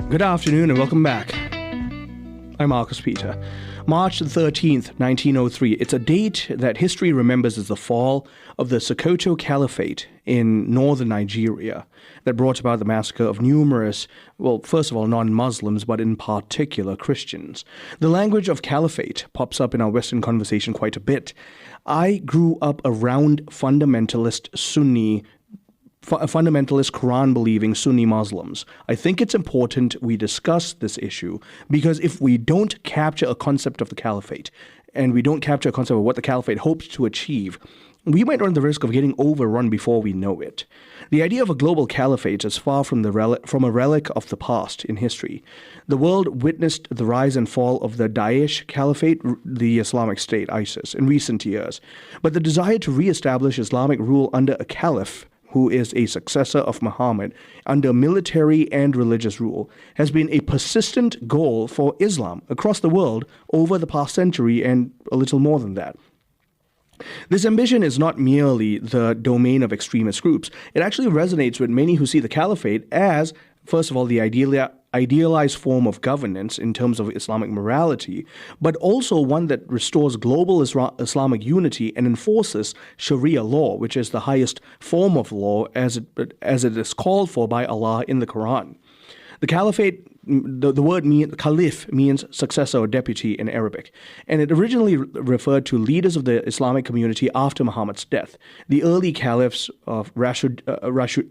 Good afternoon and welcome back. I'm Marcus Peter. March 13th, 1903. It's a date that history remembers as the fall of the Sokoto Caliphate in northern Nigeria that brought about the massacre of numerous, well, first of all, non-Muslims, but in particular Christians. The language of caliphate pops up in our Western conversation quite a bit. I grew up around fundamentalist Quran-believing Sunni Muslims. I think it's important we discuss this issue because if we don't capture a concept of the caliphate and we don't capture a concept of what the caliphate hopes to achieve, we might run the risk of getting overrun before we know it. The idea of a global caliphate is far from a relic of the past in history. The world witnessed the rise and fall of the Daesh Caliphate, the Islamic State, ISIS, in recent years. But the desire to reestablish Islamic rule under a caliph who is a successor of Muhammad, under military and religious rule, has been a persistent goal for Islam across the world over the past century and a little more than that. This ambition is not merely the domain of extremist groups. It actually resonates with many who see the caliphate as, first of all, the idealized form of governance in terms of Islamic morality, but also one that restores global Islamic unity and enforces Sharia law, which is the highest form of law as it is called for by Allah in the Quran. The caliphate, the word caliph means successor or deputy in Arabic, and it originally referred to leaders of the Islamic community after Muhammad's death. The early caliphs of Rashidun,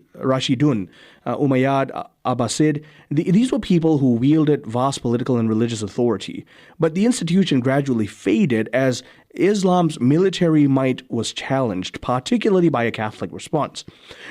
Umayyad, Abbasid, these were people who wielded vast political and religious authority. But the institution gradually faded as Islam's military might was challenged, particularly by a Catholic response.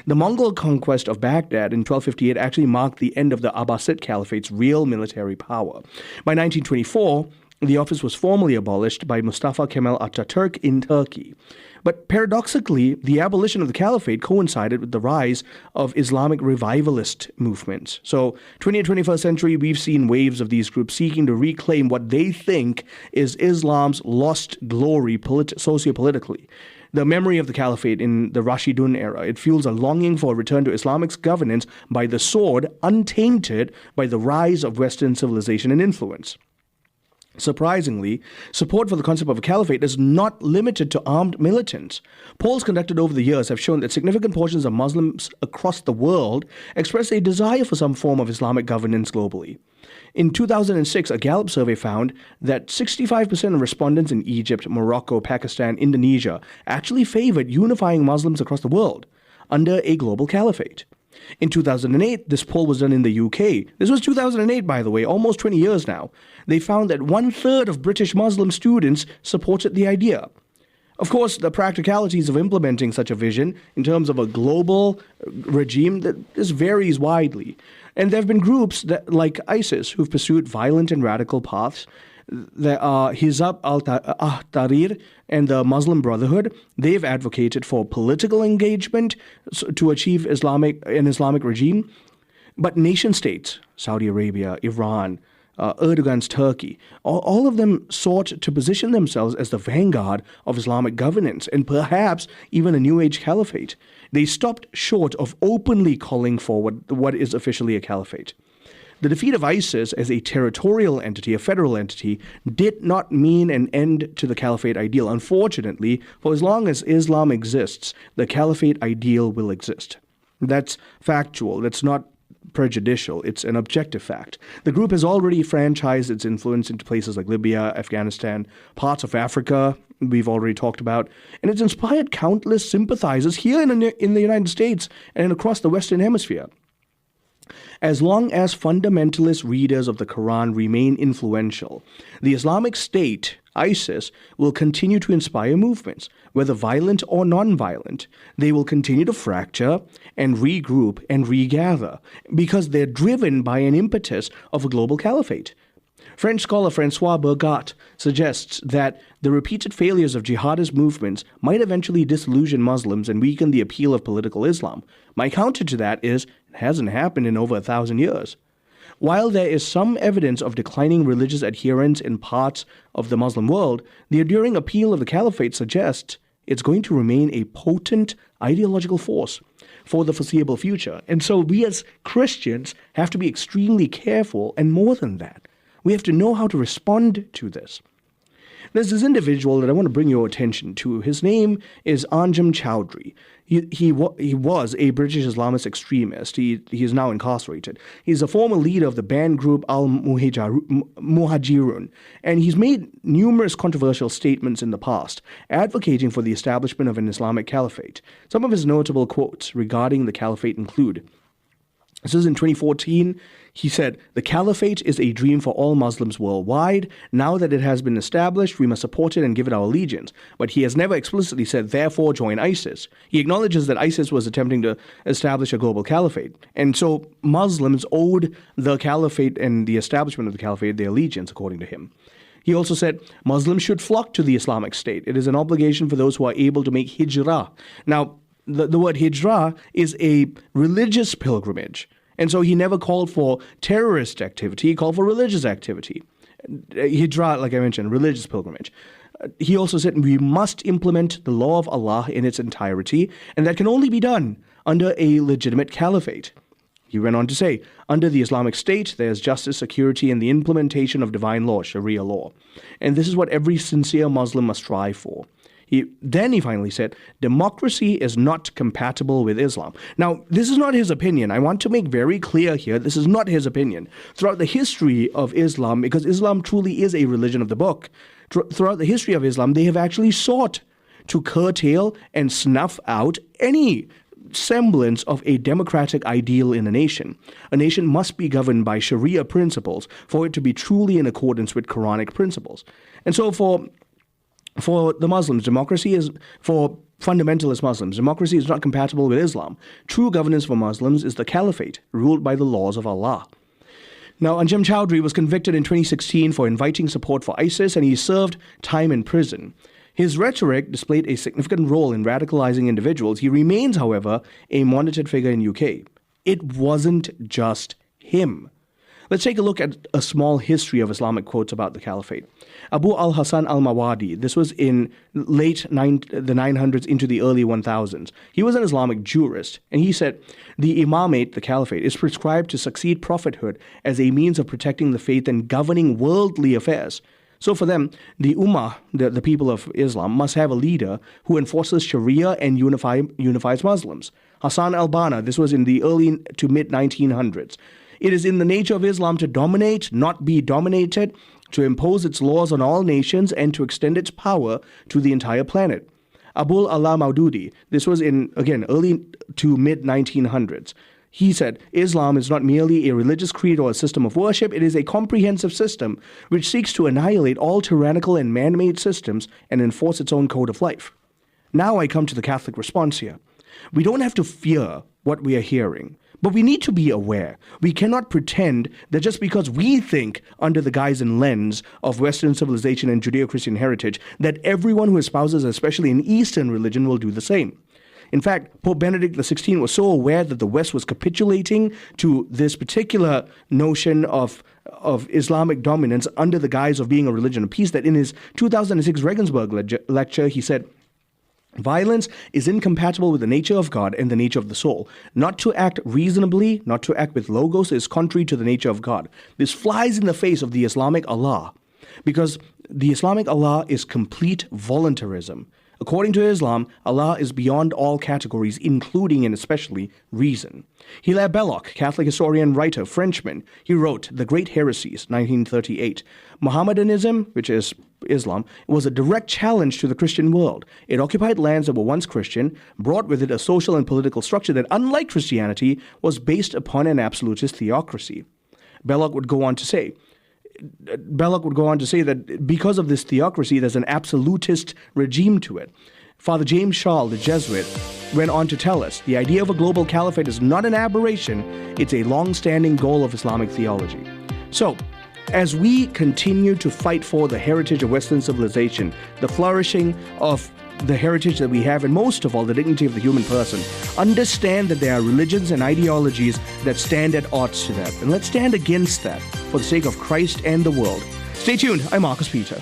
The Mongol conquest of Baghdad in 1258 actually marked the end of the Abbasid Caliphate's real military power. By 1924, the office was formally abolished by Mustafa Kemal Ataturk in Turkey. But paradoxically, the abolition of the caliphate coincided with the rise of Islamic revivalist movements. So, 20th and 21st century, we've seen waves of these groups seeking to reclaim what they think is Islam's lost glory sociopolitically. The memory of the caliphate in the Rashidun era, it fuels a longing for a return to Islamic governance by the sword, untainted by the rise of Western civilization and influence. Surprisingly, support for the concept of a caliphate is not limited to armed militants. Polls conducted over the years have shown that significant portions of Muslims across the world express a desire for some form of Islamic governance globally. In 2006, a Gallup survey found that 65% of respondents in Egypt, Morocco, Pakistan, Indonesia actually favored unifying Muslims across the world under a global caliphate. In 2008, this poll was done in the UK. This was 2008, by the way, almost 20 years now. They found that 1/3 of British Muslim students supported the idea. Of course, the practicalities of implementing such a vision in terms of a global regime, this varies widely. And there have been groups that, like ISIS, who've pursued violent and radical paths. There are Hizb al-Tahrir and the Muslim Brotherhood. They've advocated for political engagement to achieve an Islamic regime. But nation states, Saudi Arabia, Iran, Erdogan's Turkey, all of them sought to position themselves as the vanguard of Islamic governance and perhaps even a New Age caliphate. They stopped short of openly calling for what is officially a caliphate. The defeat of ISIS as a territorial entity, a federal entity, did not mean an end to the caliphate ideal. Unfortunately, for as long as Islam exists, the caliphate ideal will exist. That's factual. That's not prejudicial. It's an objective fact. The group has already franchised its influence into places like Libya, Afghanistan, parts of Africa, we've already talked about, and it's inspired countless sympathizers here in the United States and across the Western Hemisphere. As long as fundamentalist readers of the Quran remain influential, the Islamic State, ISIS, will continue to inspire movements, whether violent or non-violent. They will continue to fracture and regroup and regather because they're driven by an impetus of a global caliphate. French scholar François Bergat suggests that the repeated failures of jihadist movements might eventually disillusion Muslims and weaken the appeal of political Islam. My counter to that is, it hasn't happened in over 1,000 years. While there is some evidence of declining religious adherence in parts of the Muslim world, the enduring appeal of the caliphate suggests it's going to remain a potent ideological force for the foreseeable future. And so we as Christians have to be extremely careful, and more than that, we have to know how to respond to this. There's this individual that I want to bring your attention to. His name is Anjem Choudhury. He was a British Islamist extremist. He is now incarcerated. He's a former leader of the banned group Al-Muhajirun, and he's made numerous controversial statements in the past, advocating for the establishment of an Islamic caliphate. Some of his notable quotes regarding the caliphate include, this is in 2014, he said, "The caliphate is a dream for all Muslims worldwide. Now that it has been established, we must support it and give it our allegiance." But he has never explicitly said, therefore, join ISIS. He acknowledges that ISIS was attempting to establish a global caliphate. And so Muslims owed the caliphate and the establishment of the caliphate their allegiance, according to him. He also said, Muslims should flock to the Islamic State. It is an obligation for those who are able to make hijrah. Now, the word hijrah is a religious pilgrimage. And so he never called for terrorist activity. He called for religious activity. Hijrah, like I mentioned, religious pilgrimage. He also said we must implement the law of Allah in its entirety, and that can only be done under a legitimate caliphate. He went on to say, under the Islamic State, there's justice, security, and the implementation of divine law, Sharia law. And this is what every sincere Muslim must strive for. Then he finally said, democracy is not compatible with Islam. Now, this is not his opinion. I want to make very clear here, this is not his opinion. Throughout the history of Islam, because Islam truly is a religion of the book, throughout the history of Islam, they have actually sought to curtail and snuff out any semblance of a democratic ideal in a nation. A nation must be governed by Sharia principles for it to be truly in accordance with Quranic principles. And so for the Muslims, democracy is, for fundamentalist Muslims, democracy is not compatible with Islam. True governance for Muslims is the caliphate, ruled by the laws of Allah. Now, Anjem Choudhury was convicted in 2016 for inviting support for ISIS, and he served time in prison. His rhetoric displayed a significant role in radicalizing individuals. He remains, however, a monitored figure in UK. It wasn't just him. Let's take a look at a small history of Islamic quotes about the caliphate. Abu al-Hasan al-Mawadi, this was in the 900s into the early 1000s. He was an Islamic jurist, and he said, the imamate, the caliphate, is prescribed to succeed prophethood as a means of protecting the faith and governing worldly affairs. So for them, the Ummah, the people of Islam, must have a leader who enforces Sharia and unifies Muslims. Hassan al-Banna, this was in the early to mid-1900s. It is in the nature of Islam to dominate, not be dominated, to impose its laws on all nations, and to extend its power to the entire planet. Abul Ala Maududi, this was in, again, early to mid-1900s. He said, Islam is not merely a religious creed or a system of worship, it is a comprehensive system which seeks to annihilate all tyrannical and man-made systems and enforce its own code of life. Now I come to the Catholic response here. We don't have to fear what we are hearing, but we need to be aware. We cannot pretend that just because we think under the guise and lens of Western civilization and Judeo-Christian heritage, that everyone who espouses, especially an Eastern religion, will do the same. In fact, Pope Benedict XVI was so aware that the West was capitulating to this particular notion of Islamic dominance under the guise of being a religion of peace that in his 2006 Regensburg lecture, he said, violence is incompatible with the nature of God and the nature of the soul. Not to act reasonably, not to act with logos is contrary to the nature of God. This flies in the face of the Islamic Allah, because the Islamic Allah is complete voluntarism. According to Islam, Allah is beyond all categories, including and especially reason. Hilaire Belloc, Catholic historian, writer, Frenchman, he wrote The Great Heresies, 1938. Mohammedanism, which is Islam, was a direct challenge to the Christian world. It occupied lands that were once Christian, brought with it a social and political structure that, unlike Christianity, was based upon an absolutist theocracy. Belloc would go on to say that because of this theocracy, there's an absolutist regime to it. Father James Shaw, the Jesuit, went on to tell us, the idea of a global caliphate is not an aberration, it's a long-standing goal of Islamic theology. So, as we continue to fight for the heritage of Western civilization, the flourishing of the heritage that we have, and most of all, the dignity of the human person, understand that there are religions and ideologies that stand at odds to that. And let's stand against that for the sake of Christ and the world. Stay tuned. I'm Marcus Peter.